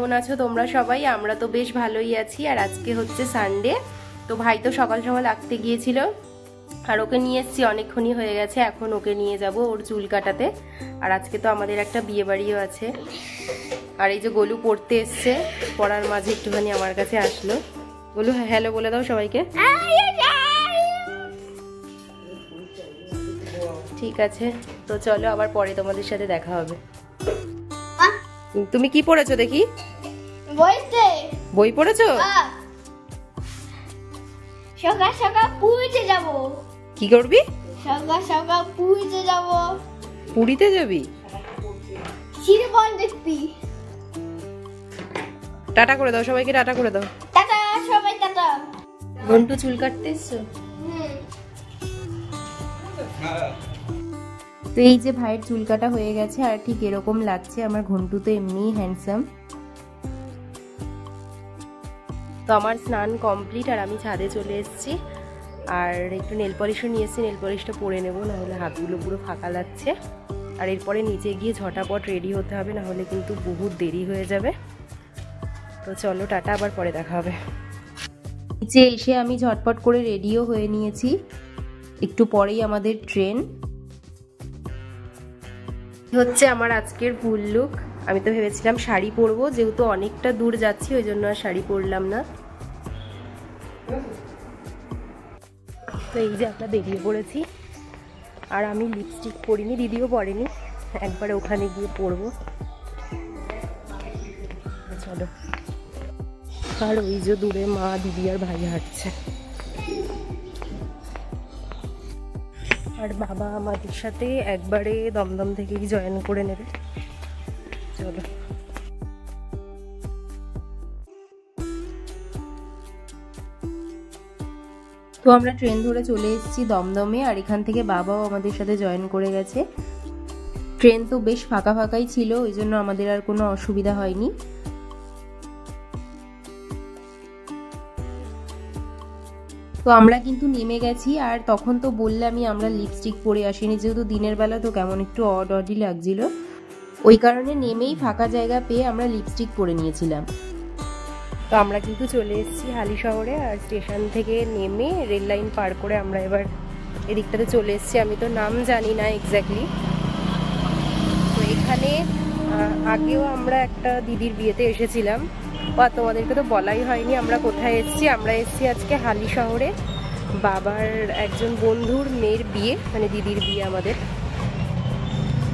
কেমন আছো তোমরা সবাই? আমরা তো বেশ ভালোই আছি। আর আজকে হচ্ছে সানডে, তো ভাই তো সকাল সকাল আঁকতে গিয়েছিল, আর ওকে নিয়ে এসেছি, অনেকক্ষণই হয়ে গেছে। এখন ওকে নিয়ে যাব ওর চুল কাটাতে। আর আজকে তো আমাদের একটা বিয়ে বাড়িও আছে। আর এই যে গোলু পড়তে এসছে, পড়ার মাঝে একটুখানি আমার কাছে আসলো। গোলু হ্যালো বলে দাও সবাইকে। ঠিক আছে, তো চলো আবার পরে তোমাদের সাথে দেখা হবে। তুমি কি পড়েছো দেখি? বই পড়েছো? সকাল সকাল পুরীতে যাব। কি করবি? সকাল সকাল পুরীতে যাব। পুরীতে যাবি? শিরবন দেখবি। টাটা করে দাও সবাইকে, টাটা করে দাও। টাটা সবাই, টাটা। ঘন্টু চুল কাটতে এসছো? তো এই যে ভাইয়ের চুল কাটা হয়ে গেছে, আর ঠিক এরকম লাগছে। আমার ঘন্টু তো এমনিই হ্যান্ডসাম। তো আমার স্নান কমপ্লিট, আর আমি ছাদে চলে এসেছি। আর একটু নেল পলিশও নিয়ে এসেছি, নেল পলিশটা পরে নেবো, নাহলে হাতগুলো পুরো ফাঁকা লাগছে। আর এরপরে নিচে গিয়ে ঝটাপট রেডি হতে হবে, নাহলে কিন্তু বহুত দেরি হয়ে যাবে। তো চলো টাটা, আবার পরে দেখা হবে। নিচে এসে আমি ঝটপট করে রেডিও হয়ে নিয়েছি। একটু পরেই আমাদের ট্রেন। হচ্ছে আমার আজকের ফুল লুক। আমি তো ভেবেছিলাম শাড়ি পরবো, যেহেতু অনেকটা দূর যাচ্ছি, ওই জন্য আর শাড়ি পরলাম না। তো এই যে আমরা বেরিয়ে পড়েছি, আর আমি লিপস্টিক পরিনি, দিদিও পরেনি, একবারে ওখানে গিয়ে পরবো। চলো। আর ওই যে দূরে মা, দিদি আর ভাই হাঁটছে, আর বাবা আমাদের সাথে একবারে দমদম থেকেই জয়েন করে নেবে। চলো। তো আমরা ট্রেন ধরে চলে এসেছি দমদমে, আর এখান থেকে বাবাও আমাদের সাথে জয়েন করে গেছে। ট্রেন তো বেশ ফাঁকা ফাঁকাই ছিল, ওই জন্য আমাদের আর কোনো অসুবিধা হয়নি। তো আমরা কিন্তু নেমে গেছি, আর তখন তো বললামই আমরা লিপস্টিক পরে আসিনি, যেহেতু দিনের বেলা তো কেমন একটু অডই লাগছিল, ওই কারণে নেমেই ফাঁকা জায়গা পেয়ে আমরা লিপস্টিক পরে নিয়েছিলাম। তো আমরা কিন্তু চলে এসেছি হালি শহরে, আর স্টেশন থেকে নেমে রেল লাইন পার করে আমরা এবার এদিকটাতে চলে এসেছি। আমি তো নাম জানি না এক্স্যাক্টলি। তো এখানে আগেও আমরা একটা দিদির বিয়েতে এসেছিলাম, বা তোমাদেরকে তো বলাই হয়নি আমরা কোথায় এসেছি। আমরা এসেছি আজকে হালি শহরে, বাবার একজন বন্ধুর মেয়ের বিয়ে, মানে দিদির বিয়ে আমাদের।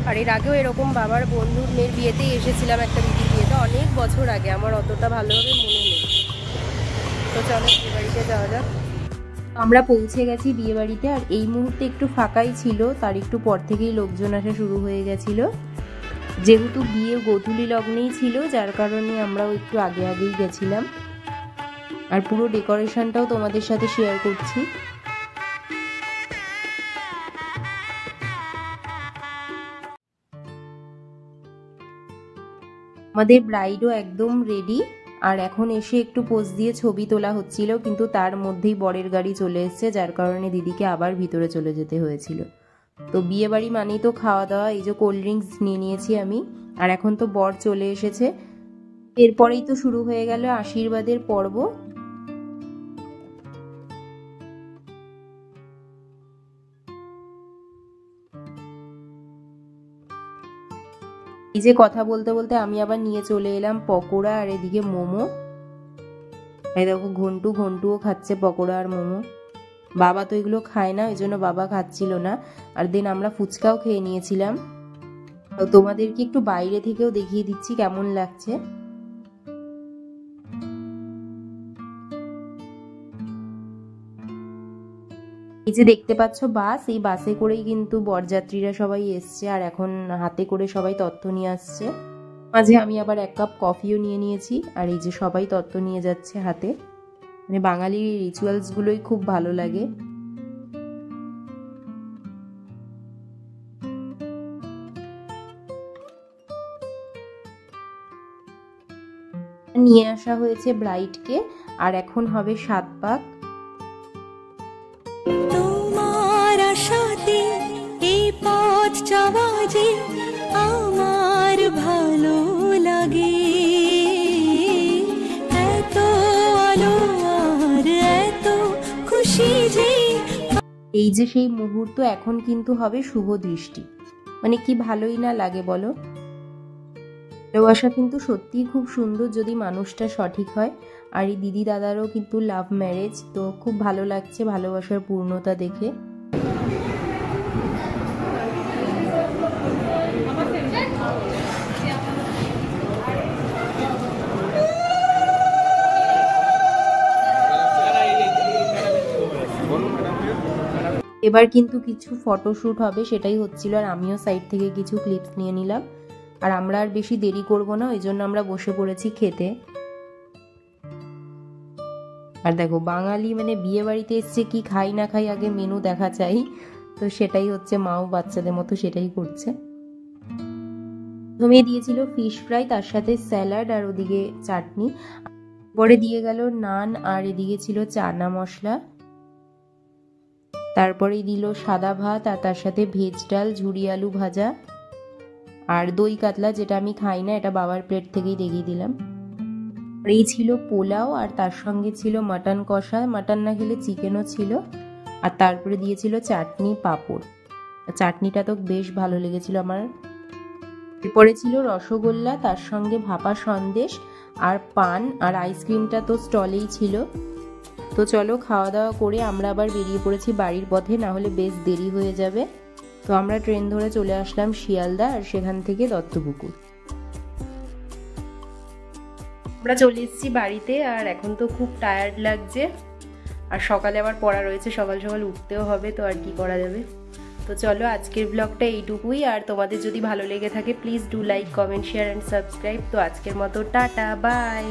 আর এর আগেও এরকম বাবার বন্ধুর মেয়ের বিয়েতেই এসেছিলাম, একটা দিদির বিয়েতে, অনেক বছর আগে, আমার অতটা ভালোভাবে মনে নেই। তো চলো বিয়ে বাড়িতে যাওয়া যাক। আমরা পৌঁছে গেছি বিয়ে বাড়িতে, আর এই মুহূর্তে একটু ফাঁকাই ছিল, তার একটু পর থেকেই লোকজন আসা শুরু হয়ে গেছিল। যেহেতু বিয়ে গোধূলি লগ্নেই ছিল, যার কারণে আমরাও একটু আগে আগেই গেছিলাম। আর পুরো ডেকোরেশনটাও তোমাদের সাথে শেয়ার করছি। আমাদের ব্রাইডও একদম রেডি, আর এখন এসে একটু পোজ দিয়ে ছবি তোলা হচ্ছিল, কিন্তু তার মধ্যেই বরের গাড়ি চলে এসেছে, যার কারণে দিদিকে আবার ভিতরে চলে যেতে হয়েছিল। তো বিয়ে বাড়ি মানেই তো খাওয়া দাওয়া। এই যে কোল্ড ড্রিঙ্কস নিয়ে নিয়েছি আমি, আর এখন তো বর চলে এসেছে। এরপরেই তো শুরু হয়ে গেল আশীর্বাদের পর্ব। এই যে কথা বলতে বলতে আমি আবার নিয়ে চলে এলাম পকোড়া, আর এদিকে মোমো। এই দেখো ঘন্টুও খাচ্ছে পকোড়া আর মোমো। বাবা তো এগুলো খায় না, ওই জন্য বাবা খাচ্ছিল না। আর দেন আমরা ফুচকাও খেয়ে নিয়েছিলাম। তোমাদেরকে একটু বাইরে থেকেও দেখিয়ে দিচ্ছি কেমন লাগছে। এই যে দেখতে পাচ্ছ বাস, এই বাসে করেই কিন্তু বরযাত্রীরা সবাই এসছে, আর এখন হাতে করে সবাই তত্ত্ব নিয়ে আসছে। মাঝে আমি আবার 1 কাপ কফিও নিয়ে নিয়েছি, আর এই যে সবাই তত্ত্ব নিয়ে যাচ্ছে হাতে। মানে বাঙালির রিচুয়ালস গুলোই খুব ভালো লাগে। নিয়ে আসা হয়েছে ব্রাইডকে, আর এখন হবে 7 পাক। তোমার আশাতে এই পথ চলা যে আমার ভালো লাগে। এই যে সেই মুহূর্ত, এখন কিন্তু হবে শুভ দৃষ্টি। মানে কি ভালোই না লাগে বলো। ভালোবাসা কিন্তু সত্যিই খুব সুন্দর যদি মানুষটা সঠিক হয়। আর এই দিদি দাদারও কিন্তু লাভ ম্যারেজ, তো খুব ভালো লাগছে ভালোবাসার পূর্ণতা দেখে। এবার কিন্তু কিছু ফটোশ্যুট হবে, সেটাই হচ্ছিল, আর আমিও সাইড থেকে কিছু ক্লিপস নিয়ে নিলাম। আর আমরা আর বেশি দেরি করব না, ওই জন্য আমরা বসে পড়েছি খেতে। আর দেখো বাঙালি মানে বিয়ে বাড়িতে এসছে, কি খাই না খাই আগে মেনু দেখা চাই, তো সেটাই হচ্ছে, মাও বাচ্চাদের মতো সেটাই করছে। প্রথমে দিয়েছিল ফিশ ফ্রাই, তার সাথে স্যালাড আর ওদিকে চাটনি, পরে দিয়ে গেল নান, আর এদিকে ছিল চানা মশলা, তারপরে দিল সাদা ভাত, আর তার সাথে ভেজ ডাল, ঝুরি আলু ভাজা, আর দই কাতলা, যেটা আমি খাই না, এটা বাবার প্লেট থেকেই দেখিয়ে দিলাম। আর এই ছিল পোলাও, আর তার সঙ্গে ছিল মাটন কষা, মাটন না খেলে চিকেনও ছিল, আর তারপরে দিয়েছিল চাটনি পাঁপড়। চাটনিটা তো বেশ ভালো লেগেছিল আমার। এরপরে ছিল রসগোল্লা, তার সঙ্গে ভাপা সন্দেশ আর পান, আর আইসক্রিমটা তো স্টলেই ছিল। তো চলো খাওয়া দাওয়া করে আমরা আবার বেরিয়ে পড়েছি বাড়ির পথে, না হলে বেশ দেরি হয়ে যাবে। তো আমরা ট্রেন ধরে চলে আসলাম শিয়ালদা, আর সেখান থেকে দত্তপুকুর। আমরা চলে এসেছি বাড়িতে, আর এখন তো খুব টায়ার্ড লাগছে, আর সকালে আবার পড়া রয়েছে, সকাল সকাল উঠতেও হবে, তো আর কি করা যাবে। তো চলো আজকের ব্লগটা এইটুকুই, আর তোমাদের যদি ভালো লেগে থাকে please do like, comment, share and subscribe. তো আজকের মতো টাটা, বাই।